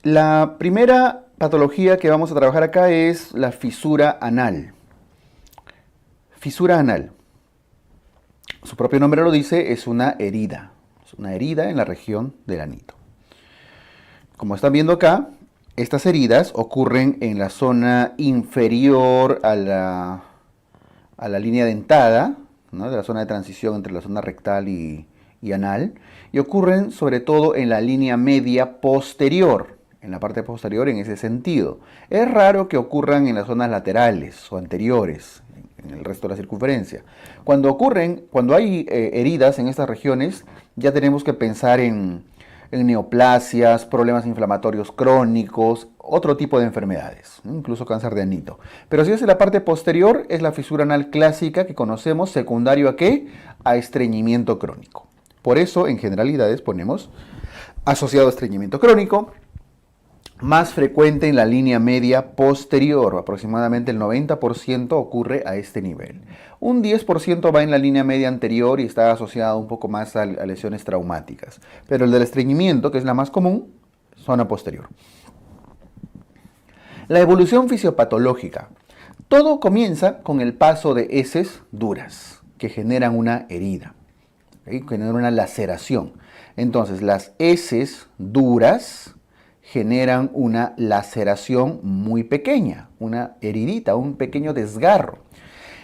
La primera patología que vamos a trabajar acá es la fisura anal. Fisura anal. Su propio nombre lo dice, es una herida. Es una herida en la región del anito. Como están viendo acá, estas heridas ocurren en la zona inferior a la línea dentada, ¿no? De la zona de transición entre la zona rectal y anal, y ocurren sobre todo en la línea media posterior, en la parte posterior en ese sentido. Es raro que ocurran en las zonas laterales o anteriores, en el resto de la circunferencia. Cuando hay heridas en estas regiones, ya tenemos que pensar en neoplasias, problemas inflamatorios crónicos, otro tipo de enfermedades, incluso cáncer de anito. Pero si es en la parte posterior, es la fisura anal clásica que conocemos, secundario ¿a qué? A estreñimiento crónico. Por eso, en generalidades, ponemos asociado a estreñimiento crónico, más frecuente en la línea media posterior, aproximadamente el 90% ocurre a este nivel. Un 10% va en la línea media anterior y está asociado un poco más a lesiones traumáticas. Pero el del estreñimiento, que es la más común, zona posterior. La evolución fisiopatológica. Todo comienza con el paso de heces duras, que generan una herida, ¿okay? Que generan una laceración. Entonces, las heces duras generan una laceración muy pequeña, una heridita, un pequeño desgarro.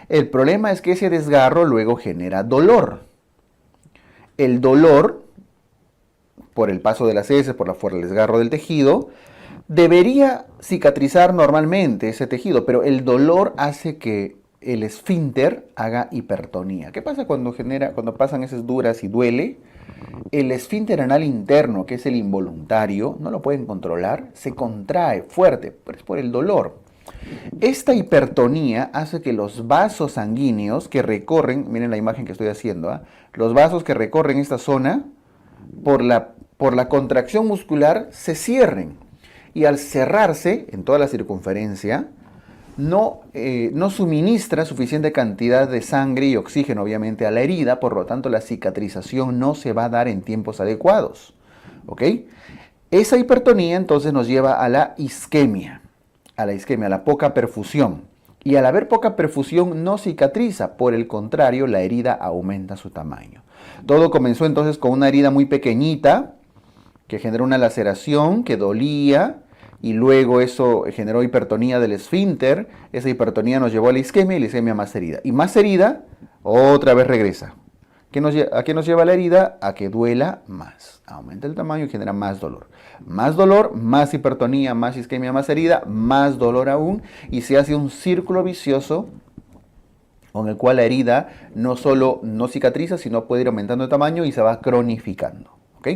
El problema es que ese desgarro luego genera dolor. El dolor, por el paso de las heces, por el desgarro del tejido, debería cicatrizar normalmente ese tejido, pero el dolor hace que el esfínter haga hipertonía. ¿Qué pasa cuando pasan heces duras y duele? El esfínter anal interno, que es el involuntario, no lo pueden controlar, se contrae fuerte, pero es por el dolor. Esta hipertonía hace que los vasos sanguíneos que recorren, miren la imagen que estoy haciendo, los vasos que recorren esta zona, por la contracción muscular, se cierren. Y al cerrarse en toda la circunferencia, no suministra suficiente cantidad de sangre y oxígeno, obviamente, a la herida, por lo tanto la cicatrización no se va a dar en tiempos adecuados. ¿Ok? Esa hipertonía entonces nos lleva a la isquemia, a la poca perfusión. Y al haber poca perfusión no cicatriza, por el contrario, la herida aumenta su tamaño. Todo comenzó entonces con una herida muy pequeñita, que generó una laceración, que dolía, y luego eso generó hipertonía del esfínter, esa hipertonía nos llevó a la isquemia y la isquemia más herida. Y más herida, otra vez regresa. ¿A qué nos lleva la herida? A que duela más. Aumenta el tamaño y genera más dolor. Más dolor, más hipertonía, más isquemia, más herida, más dolor aún. Y se hace un círculo vicioso con el cual la herida no solo no cicatriza, sino puede ir aumentando de tamaño y se va cronificando. ¿Ok?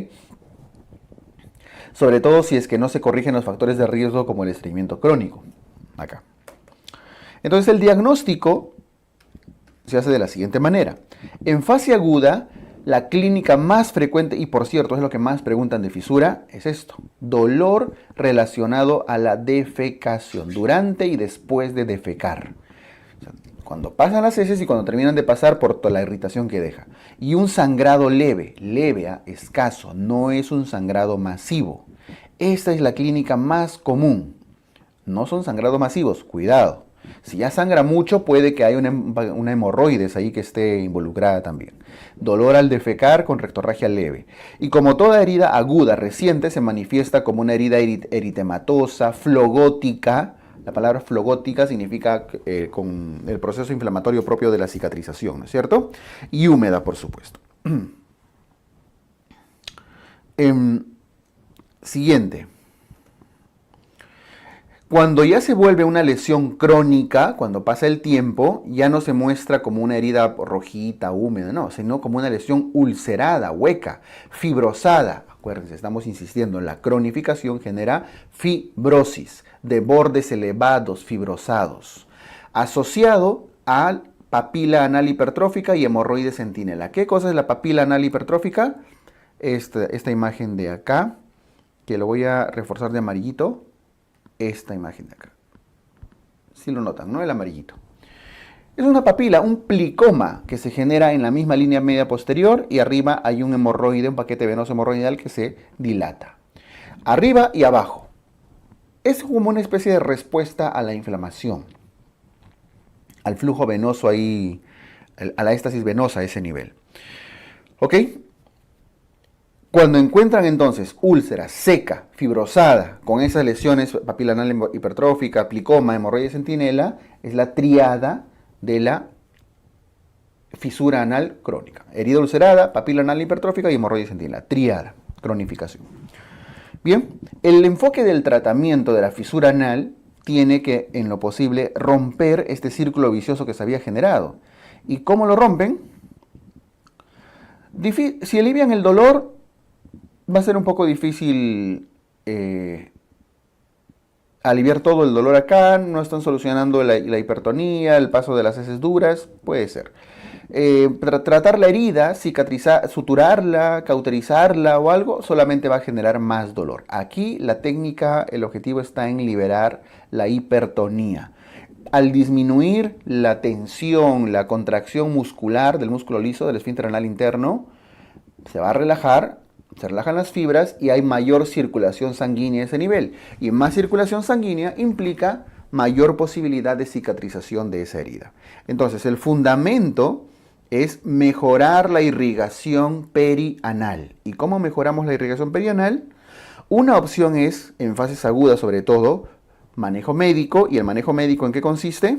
Sobre todo si es que no se corrigen los factores de riesgo como el estreñimiento crónico. Acá. Entonces el diagnóstico se hace de la siguiente manera. En fase aguda, la clínica más frecuente, y por cierto es lo que más preguntan de fisura, es esto. Dolor relacionado a la defecación, durante y después de defecar. O sea, cuando pasan las heces y cuando terminan de pasar por toda la irritación que deja. Y un sangrado leve, escaso, no es un sangrado masivo. Esta es la clínica más común. No son sangrados masivos, cuidado. Si ya sangra mucho, puede que haya una hemorroides ahí que esté involucrada también. Dolor al defecar con rectorragia leve. Y como toda herida aguda reciente, se manifiesta como una herida eritematosa, flogótica. La palabra flogótica significa con el proceso inflamatorio propio de la cicatrización, ¿no es cierto? Y húmeda, por supuesto. Siguiente. Cuando ya se vuelve una lesión crónica, cuando pasa el tiempo, ya no se muestra como una herida rojita, húmeda, no, sino como una lesión ulcerada, hueca, fibrosada. Acuérdense, estamos insistiendo, la cronificación genera fibrosis, de bordes elevados, fibrosados, asociado a papila anal hipertrófica y hemorroide centinela. ¿Qué cosa es la papila anal hipertrófica? Esta imagen de acá, que lo voy a reforzar de amarillito. Esta imagen de acá. Si lo notan, ¿no? El amarillito. Es una papila, un plicoma que se genera en la misma línea media posterior y arriba hay un hemorroide, un paquete venoso hemorroidal que se dilata. Arriba y abajo. Es como una especie de respuesta a la inflamación, al flujo venoso ahí, a la éstasis venosa a ese nivel. ¿Ok? Cuando encuentran entonces úlcera seca, fibrosada, con esas lesiones papila anal hipertrófica, plicoma, hemorroide centinela, es la triada de la fisura anal crónica. Herida ulcerada, papila anal hipertrófica y hemorroide centinela. Triada, cronificación. Bien, el enfoque del tratamiento de la fisura anal tiene que, en lo posible, romper este círculo vicioso que se había generado. ¿Y cómo lo rompen? Si alivian el dolor, va a ser un poco difícil aliviar todo el dolor acá, no están solucionando la hipertonía, el paso de las heces duras, puede ser. Tratar la herida, cicatrizar, suturarla, cauterizarla o algo, solamente va a generar más dolor. Aquí la técnica, el objetivo está en liberar la hipertonía. Al disminuir la tensión, la contracción muscular del músculo liso, del esfínter anal interno, se va a relajar, se relajan las fibras y hay mayor circulación sanguínea a ese nivel. Y más circulación sanguínea implica mayor posibilidad de cicatrización de esa herida. Entonces, el fundamento es mejorar la irrigación perianal. ¿Y cómo mejoramos la irrigación perianal? Una opción es, en fases agudas sobre todo, manejo médico. ¿Y el manejo médico en qué consiste?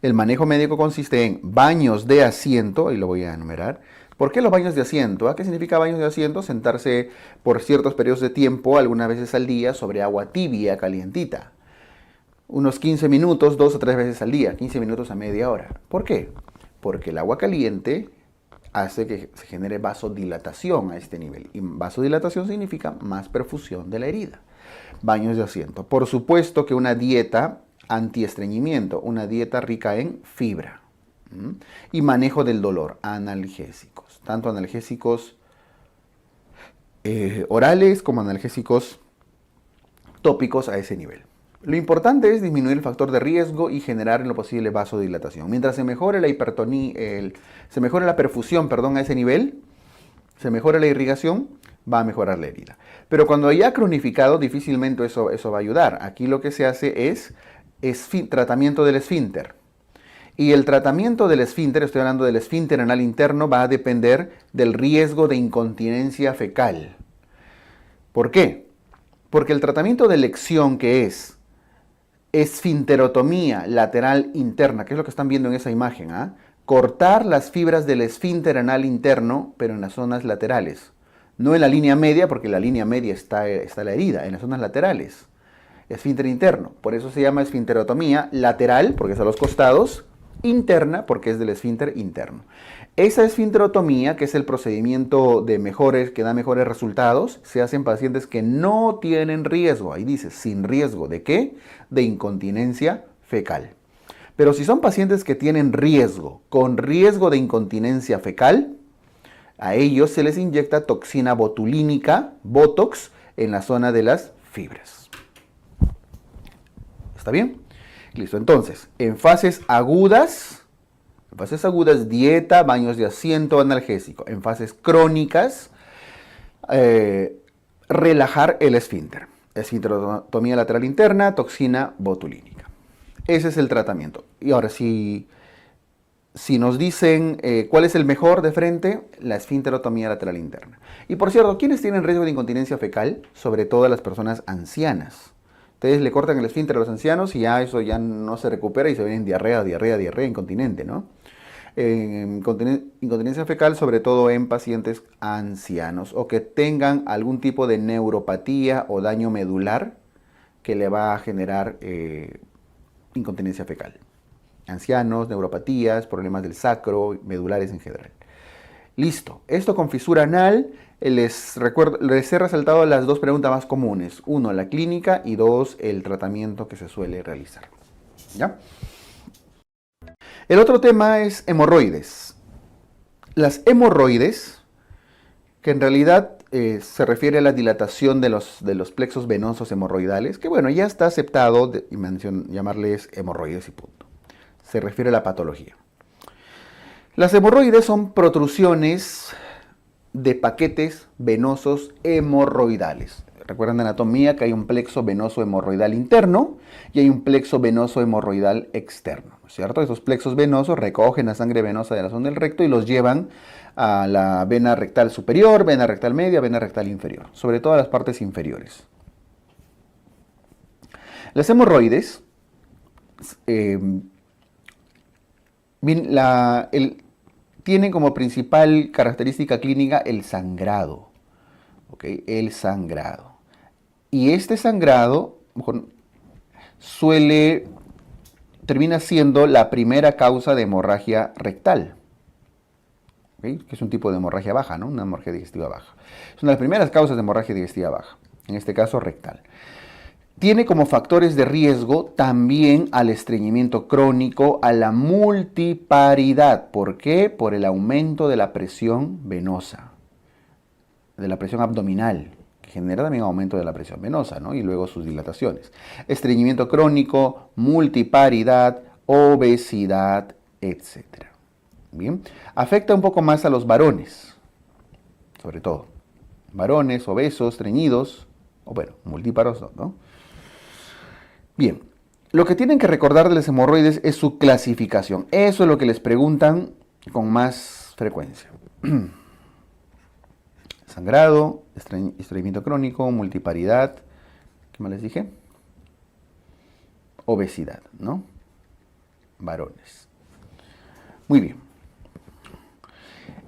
El manejo médico consiste en baños de asiento, y lo voy a enumerar. ¿Por qué los baños de asiento? ¿Qué significa baños de asiento? Sentarse por ciertos periodos de tiempo, algunas veces al día, sobre agua tibia, calientita. Unos 15 minutos, 2 o 3 veces al día, 15 minutos a media hora. ¿Por qué? Porque el agua caliente hace que se genere vasodilatación a este nivel. Y vasodilatación significa más perfusión de la herida. Baños de asiento. Por supuesto que una dieta antiestreñimiento, una dieta rica en fibra. Y manejo del dolor, analgésicos. Tanto analgésicos orales como analgésicos tópicos a ese nivel. Lo importante es disminuir el factor de riesgo y generar en lo posible vasodilatación. Mientras se mejore la hipertonía, se mejore la perfusión, a ese nivel, se mejora la irrigación, va a mejorar la herida. Pero cuando ya ha cronificado, difícilmente eso va a ayudar. Aquí lo que se hace es tratamiento del esfínter. Y el tratamiento del esfínter, estoy hablando del esfínter anal interno, va a depender del riesgo de incontinencia fecal. ¿Por qué? Porque el tratamiento de elección, que es esfinterotomía lateral interna, que es lo que están viendo en esa imagen, cortar las fibras del esfínter anal interno, pero en las zonas laterales. No en la línea media, porque en la línea media está la herida, en las zonas laterales. Esfínter interno, por eso se llama esfinterotomía lateral, porque es a los costados, interna, porque es del esfínter interno. Esa esfinterotomía, que es el procedimiento que da mejores resultados, se hace en pacientes que no tienen riesgo. Ahí dice, sin riesgo. ¿De qué? De incontinencia fecal. Pero si son pacientes que tienen riesgo, con riesgo de incontinencia fecal, a ellos se les inyecta toxina botulínica, Botox, en la zona de las fibras. ¿Está bien? Listo, entonces, en fases agudas, dieta, baños de asiento, analgésico. En fases crónicas, relajar el esfínter. Esfinterotomía lateral interna, toxina botulínica. Ese es el tratamiento. Y ahora, si nos dicen cuál es el mejor de frente, la esfinterotomía lateral interna. Y por cierto, ¿quiénes tienen riesgo de incontinencia fecal? Sobre todo las personas ancianas. Ustedes le cortan el esfínter a los ancianos y ya eso ya no se recupera y se ven en diarrea, incontinente, ¿no? Incontinencia fecal, sobre todo en pacientes ancianos o que tengan algún tipo de neuropatía o daño medular que le va a generar incontinencia fecal. Ancianos, neuropatías, problemas del sacro, medulares en general. Listo. Esto con fisura anal. Les he resaltado las dos preguntas más comunes. Uno, la clínica, y dos, el tratamiento que se suele realizar. ¿Ya? El otro tema es hemorroides. Las hemorroides, que en realidad se refiere a la dilatación de los plexos venosos hemorroidales, que bueno, ya está aceptado llamarles hemorroides y punto. Se refiere a la patología. Las hemorroides son protrusiones de paquetes venosos hemorroidales. Recuerdan de anatomía que hay un plexo venoso hemorroidal interno y hay un plexo venoso hemorroidal externo, ¿cierto? Esos plexos venosos recogen la sangre venosa de la zona del recto y los llevan a la vena rectal superior, vena rectal media, vena rectal inferior, sobre todo a las partes inferiores. Las hemorroides tienen como principal característica clínica el sangrado. ¿Okay? El sangrado. Y este sangrado termina siendo la primera causa de hemorragia rectal. ¿Okay? Que es un tipo de hemorragia baja, ¿no? Una hemorragia digestiva baja. Es una de las primeras causas de hemorragia digestiva baja, en este caso rectal. Tiene como factores de riesgo también al estreñimiento crónico, a la multiparidad. ¿Por qué? Por el aumento de la presión venosa, de la presión abdominal, que genera también aumento de la presión venosa, ¿no? Y luego sus dilataciones. Estreñimiento crónico, multiparidad, obesidad, etc. Bien, afecta un poco más a los varones, sobre todo. Varones, obesos, estreñidos, o bueno, multíparos, ¿no? Bien, lo que tienen que recordar de las hemorroides es su clasificación. Eso es lo que les preguntan con más frecuencia. Sangrado, estreñimiento crónico, multiparidad, ¿qué más les dije? Obesidad, ¿no? Varones. Muy bien.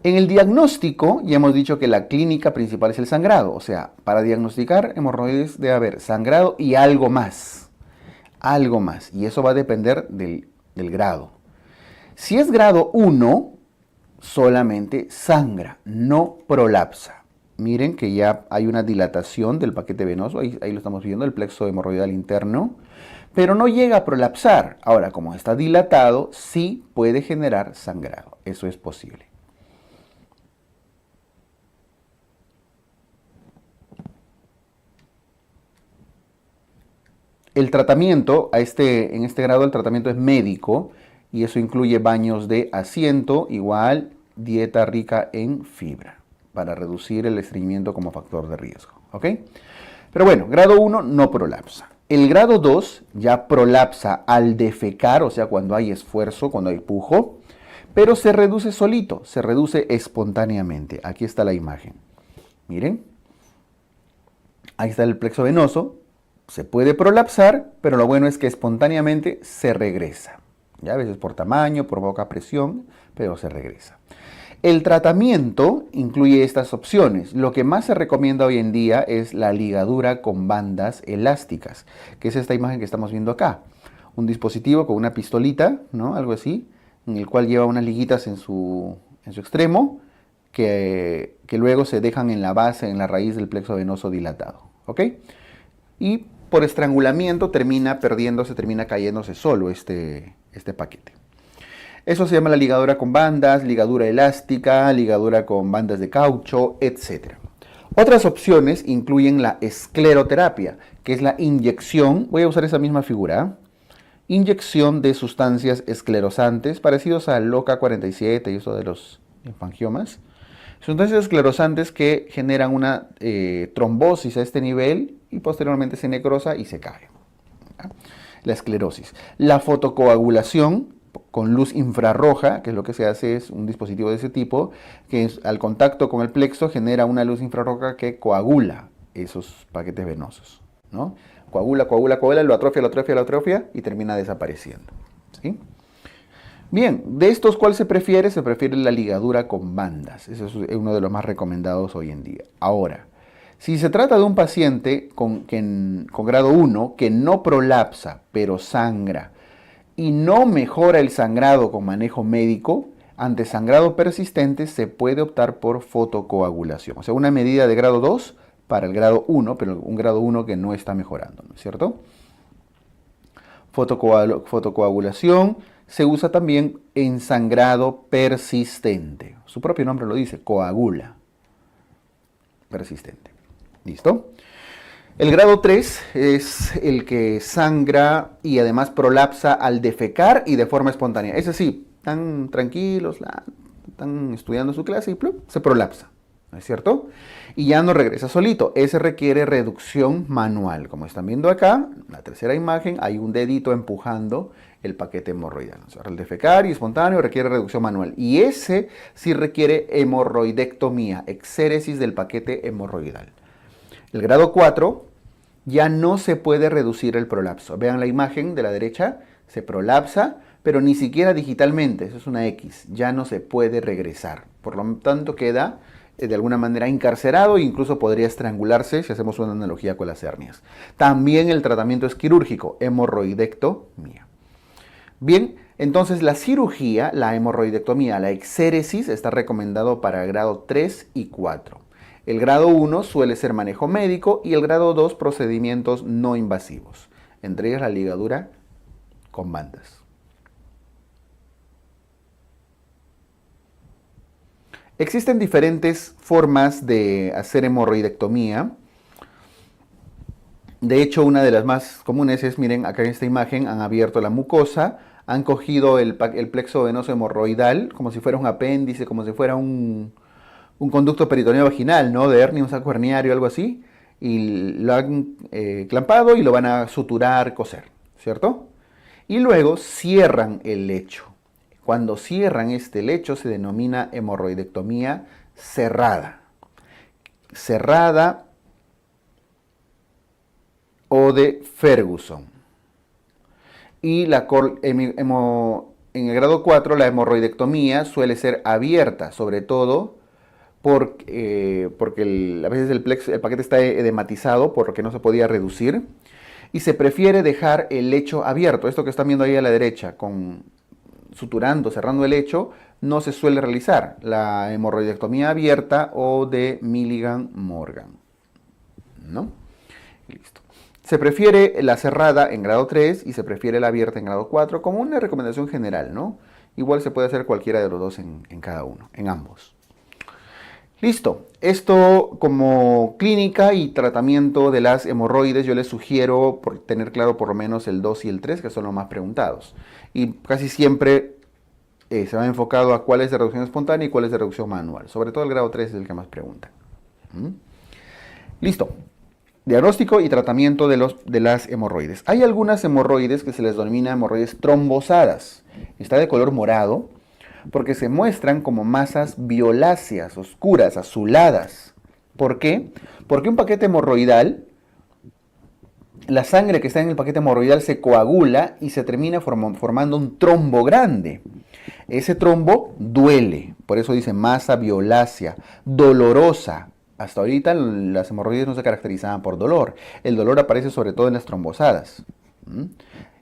En el diagnóstico, ya hemos dicho que la clínica principal es el sangrado. O sea, para diagnosticar hemorroides debe haber sangrado y algo más. Algo más. Y eso va a depender del grado. Si es grado 1, solamente sangra, no prolapsa. Miren que ya hay una dilatación del paquete venoso, ahí lo estamos viendo, el plexo hemorroidal interno, pero no llega a prolapsar. Ahora, como está dilatado, sí puede generar sangrado, eso es posible. El tratamiento, en este grado el tratamiento es médico y eso incluye baños de asiento, igual dieta rica en fibra, para reducir el estreñimiento como factor de riesgo, ¿ok? Pero bueno, grado 1 no prolapsa. El grado 2 ya prolapsa al defecar, o sea, cuando hay esfuerzo, cuando hay pujo, pero se reduce solito, se reduce espontáneamente. Aquí está la imagen. Miren, ahí está el plexo venoso. Se puede prolapsar, pero lo bueno es que espontáneamente se regresa. Ya a veces por tamaño, por poca presión, pero se regresa. El tratamiento incluye estas opciones. Lo que más se recomienda hoy en día es la ligadura con bandas elásticas, que es esta imagen que estamos viendo acá. Un dispositivo con una pistolita, ¿no? Algo así, en el cual lleva unas liguitas en su extremo, que luego se dejan en la base, en la raíz del plexo venoso dilatado. ¿Ok? Y por estrangulamiento termina cayéndose solo este paquete. Eso se llama la ligadura con bandas, ligadura elástica, ligadura con bandas de caucho, etc. Otras opciones incluyen la escleroterapia, que es la inyección, voy a usar esa misma figura, inyección de sustancias esclerosantes, parecidos al LOCA47 y eso de los angiomas. Sustancias esclerosantes que generan una trombosis a este nivel y posteriormente se necrosa y se cae. La esclerosis. La fotocoagulación con luz infrarroja, que es lo que se hace, es un dispositivo de ese tipo, que al contacto con el plexo genera una luz infrarroja que coagula esos paquetes venosos, ¿no? Coagula, lo atrofia y termina desapareciendo, ¿sí? Bien, de estos, ¿cuál se prefiere? Se prefiere la ligadura con bandas. Ese es uno de los más recomendados hoy en día. Ahora, si se trata de un paciente con grado 1 que no prolapsa, pero sangra, y no mejora el sangrado con manejo médico, ante sangrado persistente se puede optar por fotocoagulación. O sea, una medida de grado 2 para el grado 1, pero un grado 1 que no está mejorando, ¿no es cierto? Fotocoagulación se usa también en sangrado persistente. Su propio nombre lo dice, coagula. Persistente. ¿Listo? El grado 3 es el que sangra y además prolapsa al defecar y de forma espontánea. Es así, están tranquilos, están estudiando su clase y ¡plup! Se prolapsa. ¿no es cierto? Y ya no regresa solito. Ese requiere reducción manual. Como están viendo acá, en la tercera imagen, hay un dedito empujando el paquete hemorroidal. O sea, el defecar y espontáneo requiere reducción manual. Y ese sí requiere hemorroidectomía, exéresis del paquete hemorroidal. El grado 4 ya no se puede reducir el prolapso. Vean la imagen de la derecha, se prolapsa, pero ni siquiera digitalmente, eso es una X, ya no se puede regresar. Por lo tanto queda de alguna manera encarcerado e incluso podría estrangularse si hacemos una analogía con las hernias. También el tratamiento es quirúrgico, hemorroidectomía. Bien, entonces la cirugía, la hemorroidectomía, la exéresis está recomendado para grado 3 y 4. El grado 1 suele ser manejo médico y el grado 2 procedimientos no invasivos, entre ellos la ligadura con bandas. Existen diferentes formas de hacer hemorroidectomía. De hecho, una de las más comunes es, miren, acá en esta imagen han abierto la mucosa, han cogido el plexo venoso hemorroidal como si fuera un apéndice, como si fuera un conducto peritoneo vaginal, ¿no? De hernia, un saco herniario, algo así, y lo han clampado y lo van a suturar, coser, ¿cierto? Y luego cierran el lecho. Cuando cierran este lecho se denomina hemorroidectomía cerrada. Cerrada o de Ferguson. Y en el grado 4 la hemorroidectomía suele ser abierta, sobre todo porque a veces el paquete está edematizado porque no se podía reducir. Y se prefiere dejar el lecho abierto. Esto que están viendo ahí a la derecha, suturando, cerrando el lecho, no se suele realizar. La hemorroidectomía abierta o de Milligan-Morgan, ¿no? Listo. Se prefiere la cerrada en grado 3 y se prefiere la abierta en grado 4 como una recomendación general, ¿no? Igual se puede hacer cualquiera de los dos en cada uno, en ambos. Listo, esto como clínica y tratamiento de las hemorroides yo les sugiero tener claro por lo menos el 2 y el 3, que son los más preguntados. Y casi siempre se va enfocado a cuál es de reducción espontánea y cuál es de reducción manual. Sobre todo el grado 3 es el que más preguntan. Listo, diagnóstico y tratamiento de las hemorroides. Hay algunas hemorroides que se les denomina hemorroides trombosadas. Está de color morado, porque se muestran como masas violáceas, oscuras, azuladas. ¿Por qué? Porque un paquete hemorroidal, la sangre que está en el paquete hemorroidal se coagula y se termina formando un trombo grande. Ese trombo duele, por eso dice masa violácea, dolorosa. Hasta ahorita las hemorroides no se caracterizaban por dolor. El dolor aparece sobre todo en las trombosadas,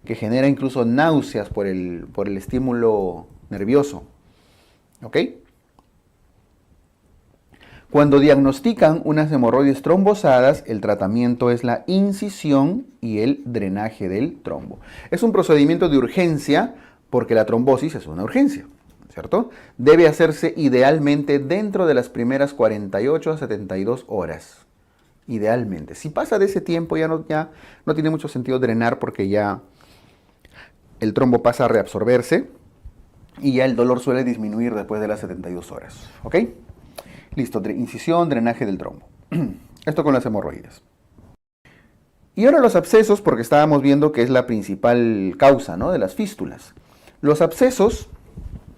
que genera incluso náuseas por el estímulo nervioso. ¿Ok? Cuando diagnostican unas hemorroides trombosadas, el tratamiento es la incisión y el drenaje del trombo. Es un procedimiento de urgencia porque la trombosis es una urgencia, ¿cierto? Debe hacerse idealmente dentro de las primeras 48 a 72 horas. Idealmente. Si pasa de ese tiempo ya no tiene mucho sentido drenar porque ya el trombo pasa a reabsorberse y ya el dolor suele disminuir después de las 72 horas. ¿Ok? Listo, incisión, drenaje del trombo. Esto con las hemorroides. Y ahora los abscesos, porque estábamos viendo que es la principal causa, ¿no?, de las fístulas. Los abscesos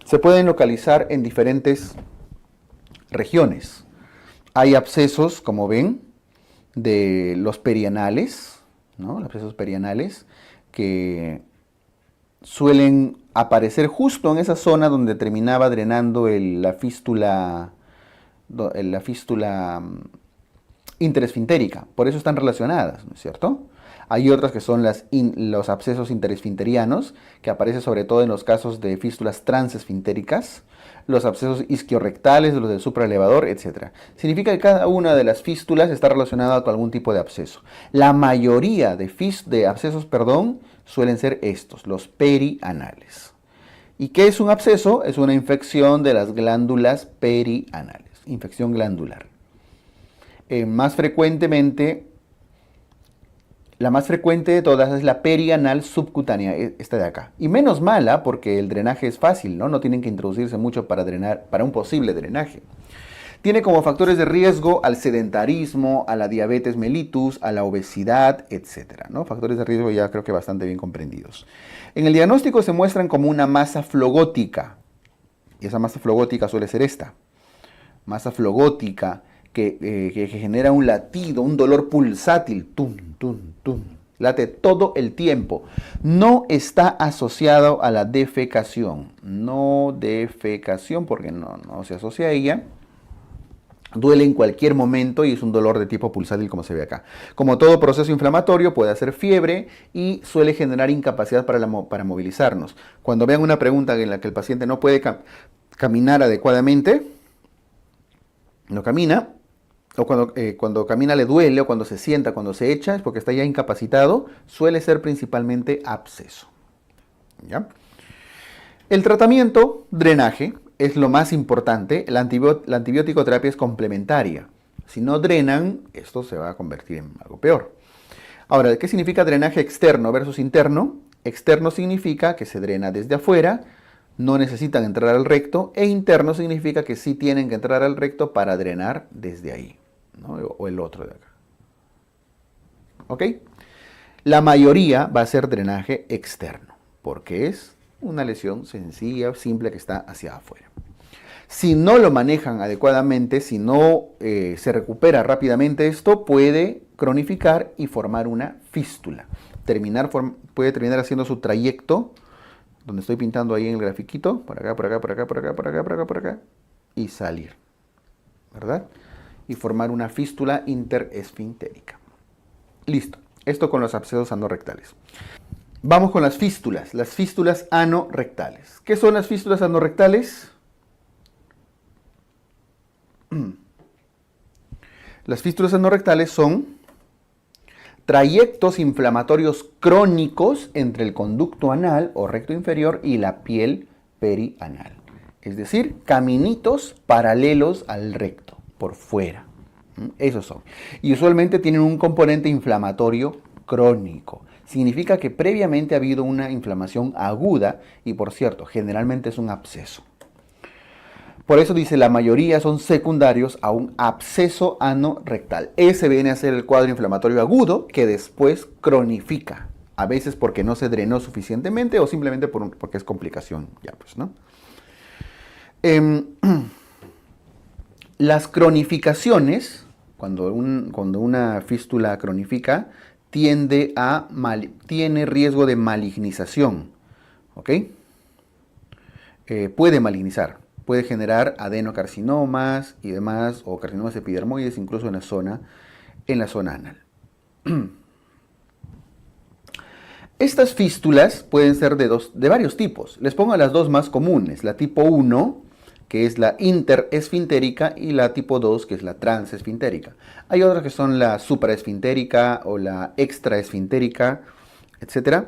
se pueden localizar en diferentes regiones. Hay abscesos, como ven, de los perianales, ¿no?, los abscesos perianales, que suelen aparecer justo en esa zona donde terminaba drenando la fístula interesfintérica. Por eso están relacionadas, ¿no es cierto? Hay otras que son los abscesos interesfinterianos, que aparecen sobre todo en los casos de fístulas transesfintéricas, los abscesos isquiorrectales, los del supraelevador, etc. Significa que cada una de las fístulas está relacionada con algún tipo de absceso. La mayoría de abscesos, suelen ser estos, los perianales. ¿Y qué es un absceso? Es una infección de las glándulas perianales, infección glandular. La más frecuente de todas es la perianal subcutánea, esta de acá. Y menos mala porque el drenaje es fácil, ¿no? No tienen que introducirse mucho para drenar, para un posible drenaje. Tiene como factores de riesgo al sedentarismo, a la diabetes mellitus, a la obesidad, etc., ¿no? Factores de riesgo ya creo que bastante bien comprendidos. En el diagnóstico se muestran como una masa flogótica, y esa masa flogótica suele ser esta, masa flogótica que genera un latido, un dolor pulsátil, tum, tum, tum, late todo el tiempo. No está asociado a la defecación, no defecación porque no se asocia a ella. Duele en cualquier momento y es un dolor de tipo pulsátil como se ve acá. Como todo proceso inflamatorio puede hacer fiebre y suele generar incapacidad para movilizarnos. Cuando vean una pregunta en la que el paciente no puede caminar adecuadamente, no camina, o cuando camina le duele, o cuando se sienta, cuando se echa, es porque está ya incapacitado, suele ser principalmente absceso. ¿Ya? El tratamiento, drenaje, es lo más importante. La antibiótico terapia es complementaria. Si no drenan, esto se va a convertir en algo peor. Ahora, ¿qué significa drenaje externo versus interno? Externo significa que se drena desde afuera, no necesitan entrar al recto, e interno significa que sí tienen que entrar al recto para drenar desde ahí, ¿no? O el otro de acá. ¿Ok? La mayoría va a ser drenaje externo, porque es una lesión sencilla, simple, que está hacia afuera. Si no lo manejan adecuadamente, si no se recupera rápidamente esto, puede cronificar y formar una fístula. Puede terminar haciendo su trayecto, donde estoy pintando ahí en el grafiquito, por acá, por acá, por acá, por acá, por acá, por acá, por acá, y salir, ¿verdad? Y formar una fístula interesfintérica. Listo. Esto con los abscesos anorrectales. Vamos con las fístulas anorrectales. ¿Qué son las fístulas anorrectales? Las fístulas anorrectales son trayectos inflamatorios crónicos entre el conducto anal o recto inferior y la piel perianal. Es decir, caminitos paralelos al recto, por fuera. Esos son. Y usualmente tienen un componente inflamatorio crónico. Significa que previamente ha habido una inflamación aguda y, por cierto, generalmente es un absceso. Por eso dice, la mayoría son secundarios a un absceso anorrectal. Ese viene a ser el cuadro inflamatorio agudo que después cronifica. A veces porque no se drenó suficientemente o simplemente porque es complicación. Ya pues, ¿no? Las cronificaciones, cuando una fístula cronifica, tiene riesgo de malignización. ¿Ok? Puede malignizar. Puede generar adenocarcinomas y demás, o carcinomas epidermoides, incluso en la zona anal. Estas fístulas pueden ser de varios tipos. Les pongo las dos más comunes. La tipo 1, que es la interesfintérica, y la tipo 2, que es la transesfintérica. Hay otras que son la supraesfintérica o la extraesfintérica, etc.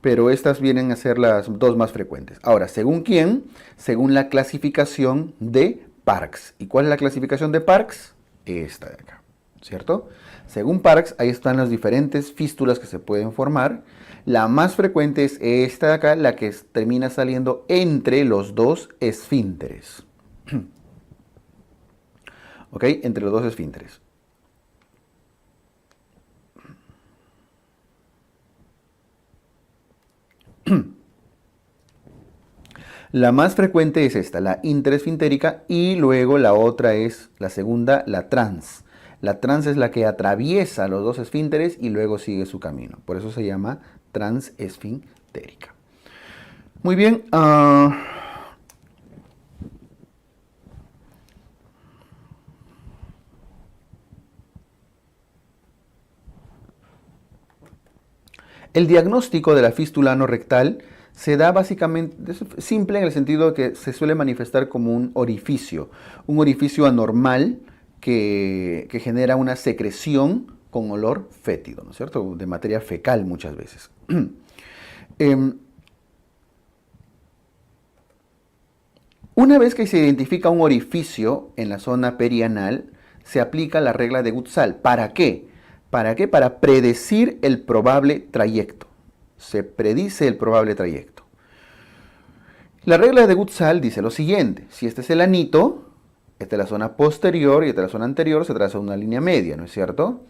Pero estas vienen a ser las dos más frecuentes. Ahora, ¿según quién? Según la clasificación de Parkes. ¿Y cuál es la clasificación de Parkes? Esta de acá, ¿cierto? Según Parkes, ahí están las diferentes fístulas que se pueden formar. La más frecuente es esta de acá, la que termina saliendo entre los dos esfínteres. ¿Ok? Entre los dos esfínteres. La más frecuente es esta, la interesfintérica, y luego la otra es, la segunda, la trans. La trans es la que atraviesa los dos esfínteres y luego sigue su camino. Por eso se llama transesfintérica. Muy bien. El diagnóstico de la fístula anorrectal se da básicamente, es simple en el sentido de que se suele manifestar como un orificio anormal que genera una secreción con olor fétido, ¿no es cierto? De materia fecal muchas veces. Una vez que se identifica un orificio en la zona perianal, se aplica la regla de Gutzal. ¿Para qué? ¿Para qué? Para predecir el probable trayecto. Se predice el probable trayecto. La regla de Gutzal dice lo siguiente: si este es el anito, Esta es la zona posterior y esta es la zona anterior, se traza una línea media, ¿no es cierto?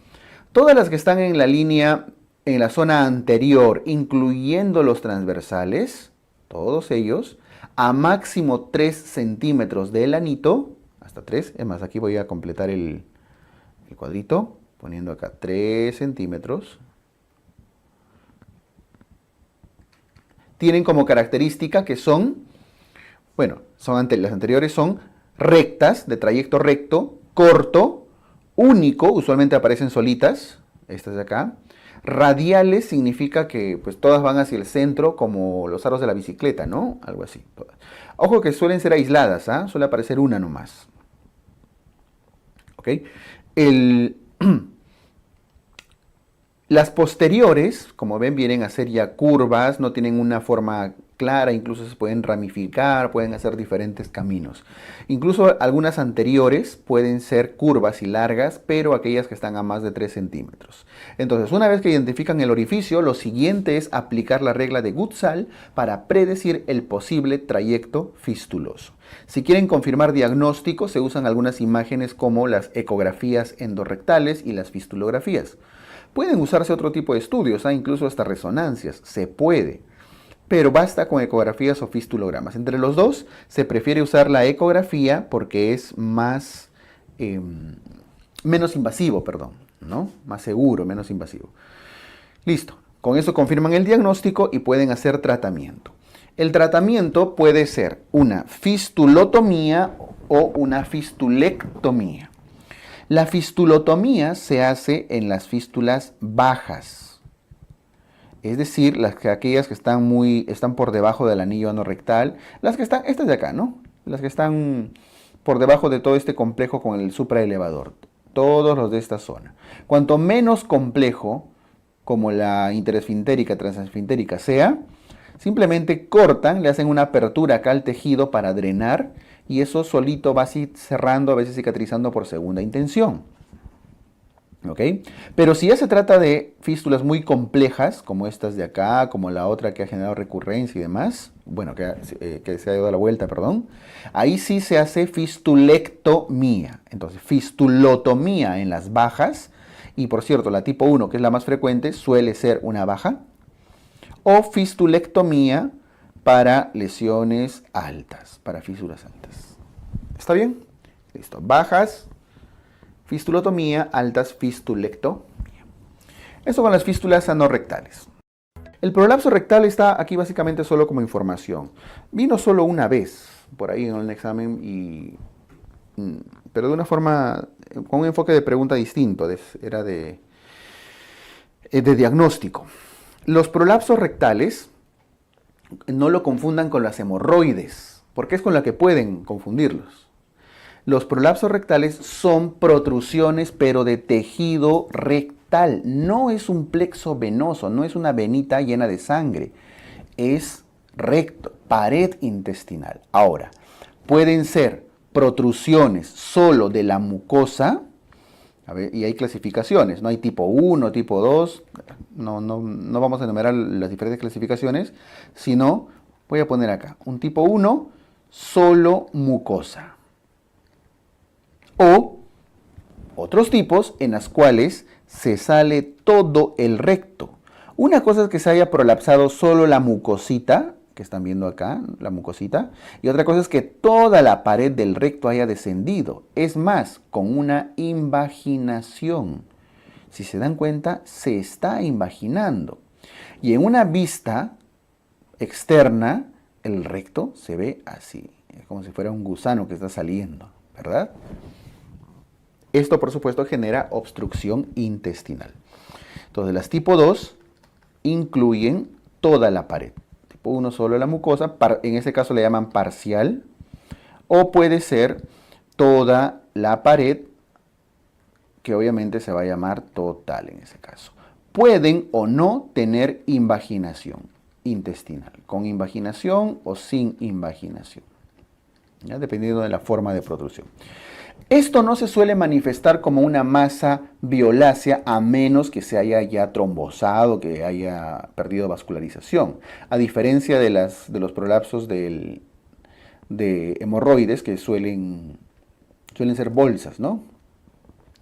Todas las que están en la línea, en la zona anterior, incluyendo los transversales, todos ellos, a máximo 3 centímetros del anito, hasta 3, es más, aquí voy a completar el cuadrito, poniendo acá 3 centímetros. Tienen como característica que son, bueno, las anteriores son rectas, de trayecto recto, corto, único, usualmente aparecen solitas, estas de acá. Radiales significa que pues todas van hacia el centro como los aros de la bicicleta, ¿no? Algo así. Ojo que suelen ser aisladas, ¿ah? Suele aparecer una nomás. ¿Ok? Las posteriores, como ven, vienen a ser ya curvas, no tienen una forma clara, incluso se pueden ramificar, pueden hacer diferentes caminos. Incluso algunas anteriores pueden ser curvas y largas, pero aquellas que están a más de 3 centímetros. Entonces, una vez que identifican el orificio, lo siguiente es aplicar la regla de Gutzal para predecir el posible trayecto fistuloso. Si quieren confirmar diagnóstico, se usan algunas imágenes como las ecografías endorrectales y las fistulografías. Pueden usarse otro tipo de estudios, incluso hasta resonancias, se puede. Pero basta con ecografías o fistulogramas. Entre los dos se prefiere usar la ecografía porque es menos invasivo, ¿no? Más seguro, menos invasivo. Listo. Con eso confirman el diagnóstico y pueden hacer tratamiento. El tratamiento puede ser una fistulotomía o una fistulectomía. La fistulotomía se hace en las fístulas bajas, es decir, aquellas que están por debajo del anillo anorrectal, estas de acá, ¿no? Las que están por debajo de todo este complejo con el supraelevador, todos los de esta zona. Cuanto menos complejo, como la interesfintérica, transesfintérica sea, simplemente cortan, le hacen una apertura acá al tejido para drenar, y eso solito va así cerrando, a veces cicatrizando por segunda intención. ¿Ok? Pero si ya se trata de fístulas muy complejas, como estas de acá, como la otra que ha generado recurrencia y demás, bueno, que se ha dado la vuelta, perdón, ahí sí se hace fistulectomía. Entonces, fistulotomía en las bajas, y por cierto, la tipo 1, que es la más frecuente, suele ser una baja, o fistulectomía para lesiones altas, para fisuras altas. ¿Está bien? Listo. Bajas, fistulotomía, altas, fistulectomía. Eso con las fístulas anorrectales. El prolapso rectal está aquí básicamente solo como información. Vino solo una vez por ahí en el examen, pero de una forma, con un enfoque de pregunta distinto, era de diagnóstico. Los prolapsos rectales no lo confundan con las hemorroides, porque es con la que pueden confundirlos. Los prolapsos rectales son protrusiones, pero de tejido rectal. No es un plexo venoso, no es una venita llena de sangre. Es recto, pared intestinal. Ahora, pueden ser protrusiones solo de la mucosa, y hay clasificaciones, no hay tipo 1, tipo 2, no vamos a enumerar las diferentes clasificaciones, sino, voy a poner acá, un tipo 1, solo mucosa. O otros tipos en las cuales se sale todo el recto. Una cosa es que se haya prolapsado solo la mucosita, que están viendo acá, la mucosita, y otra cosa es que toda la pared del recto haya descendido. Es más, con una invaginación. Si se dan cuenta, se está invaginando. Y en una vista externa, el recto se ve así. Es como si fuera un gusano que está saliendo, ¿verdad? Esto, por supuesto, genera obstrucción intestinal. Entonces, las tipo 2 incluyen toda la pared. Tipo 1 solo la mucosa, en ese caso le llaman parcial, o puede ser toda la pared, que obviamente se va a llamar total en ese caso. Pueden o no tener invaginación intestinal, con invaginación o sin invaginación, ¿ya? Dependiendo de la forma de protrusión. Esto no se suele manifestar como una masa violácea a menos que se haya ya trombosado, que haya perdido vascularización. A diferencia de los prolapsos de hemorroides que suelen Suelen ser bolsas, ¿no?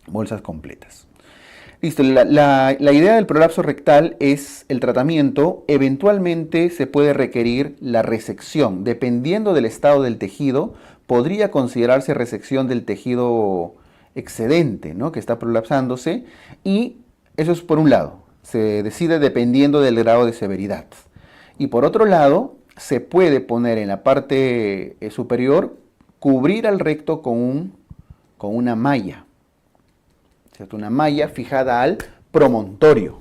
Bolsas completas. Listo, la idea del prolapso rectal es el tratamiento. Eventualmente se puede requerir la resección. Dependiendo del estado del tejido, podría considerarse resección del tejido excedente, ¿no? Que está prolapsándose. Y eso es por un lado. Se decide dependiendo del grado de severidad. Y por otro lado, se puede poner en la parte superior, cubrir al recto con una malla. ¿Cierto? Una malla fijada al promontorio,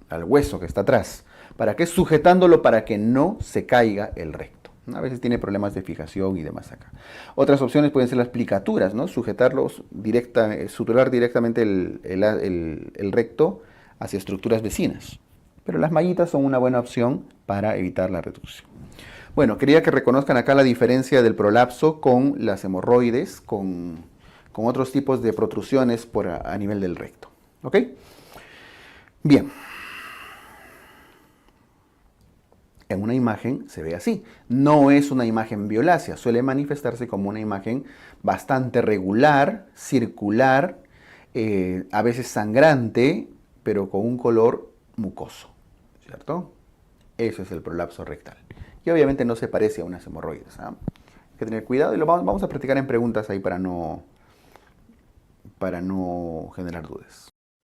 al hueso que está atrás. ¿Para qué? Sujetándolo para que no se caiga el recto. A veces tiene problemas de fijación y demás acá. Otras opciones pueden ser las plicaturas, ¿no? Sujetarlos suturar directamente el recto hacia estructuras vecinas. Pero las mallitas son una buena opción para evitar la reducción. Bueno, quería que reconozcan acá la diferencia del prolapso con las hemorroides, con otros tipos de protrusiones a nivel del recto. ¿Ok? Bien. En una imagen se ve así. No es una imagen violácea, suele manifestarse como una imagen bastante regular, circular, a veces sangrante, pero con un color mucoso, ¿cierto? Eso es el prolapso rectal. Y obviamente no se parece a unas hemorroides, ¿ah? Hay que tener cuidado y lo vamos a practicar en preguntas ahí para no generar dudas.